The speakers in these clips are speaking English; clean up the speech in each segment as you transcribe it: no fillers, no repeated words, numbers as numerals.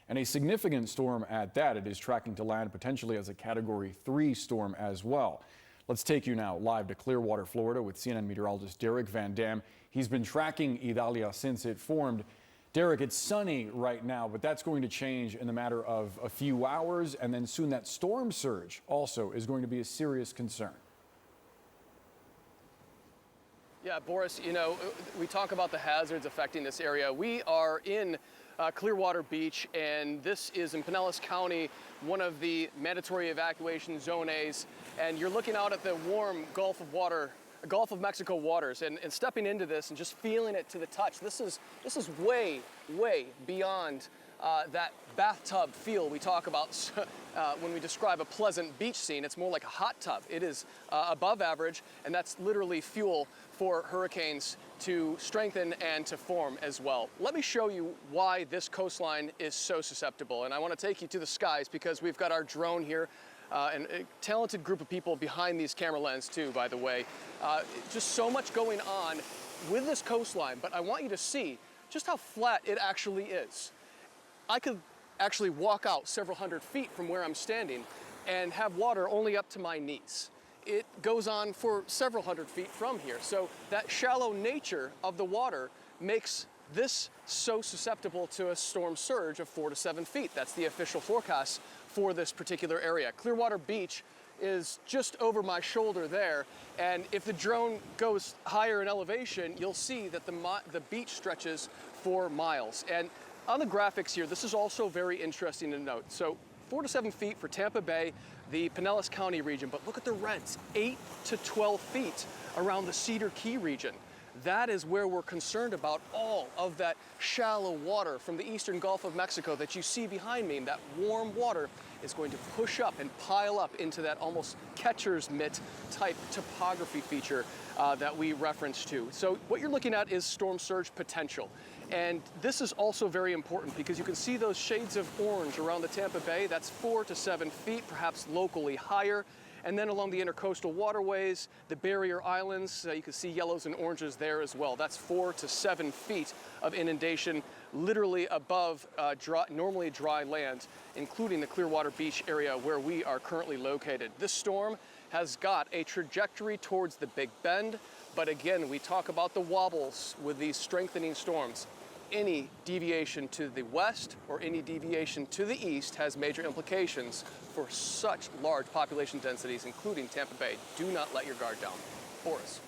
and a significant storm at that. It is tracking to land potentially as a Category 3 storm as well. Let's take you now live to Clearwater, Florida with CNN meteorologist Derek Van Dam. He's been tracking Idalia since it formed. Derek, it's sunny right now, but that's going to change in the matter of a few hours, and then soon that storm surge also is going to be a serious concern. Yeah, Boris, you know, we talk about the hazards affecting this area. We are in Clearwater Beach, and this is in Pinellas County, one of the mandatory evacuation zone A's, and you're looking out at the warm Gulf of Mexico waters, and stepping into this and just feeling it to the touch. This is way beyond that bathtub feel we talk about when we describe a pleasant beach scene. It's more like a hot tub. It is above average, and that's literally fuel for hurricanes to strengthen and to form as well. Let me show you why this coastline is so susceptible, and I want to take you to the skies because we've got our drone here. And a talented group of people behind these camera lenses too, by the way. Just so much going on with this coastline, but I want you to see just how flat it actually is. I could actually walk out several hundred feet from where I'm standing and have water only up to my knees. It goes on for several hundred feet from here. So that shallow nature of the water makes this so susceptible to a storm surge of 4 to 7 feet. That's the official forecast for this particular area. Clearwater Beach is just over my shoulder there, and if the drone goes higher in elevation, you'll see that the beach stretches for miles. And on the graphics here, this is also very interesting to note. So 4 to 7 feet for Tampa Bay, the Pinellas County region, but look at the reds, 8 to 12 feet around the Cedar Key region. That is where we're concerned about all of that shallow water from the eastern Gulf of Mexico that you see behind me. And that warm water is going to push up and pile up into that almost catcher's mitt type topography feature that we referenced to. So what you're looking at is storm surge potential. And this is also very important because you can see those shades of orange around the Tampa Bay. That's 4 to 7 feet, perhaps locally higher. And then along the intercoastal waterways, the barrier islands, you can see yellows and oranges there as well. That's 4 to 7 feet of inundation, literally above normally dry land, including the Clearwater Beach area where we are currently located. This storm has got a trajectory towards the Big Bend, but again, we talk about the wobbles with these strengthening storms. Any deviation to the west or any deviation to the east has major implications for such large population densities, including Tampa Bay. Do not let your guard down. Boris.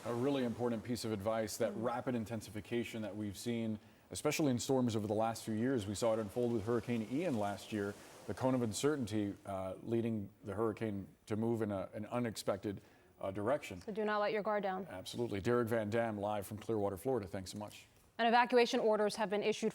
A really important piece of advice, that rapid intensification that we've seen, especially in storms over the last few years. We saw it unfold with Hurricane Ian last year, the cone of uncertainty leading the hurricane to move in an unexpected direction. So do not let your guard down. Absolutely. Derek Van Dam live from Clearwater, Florida. Thanks so much. And evacuation orders have been issued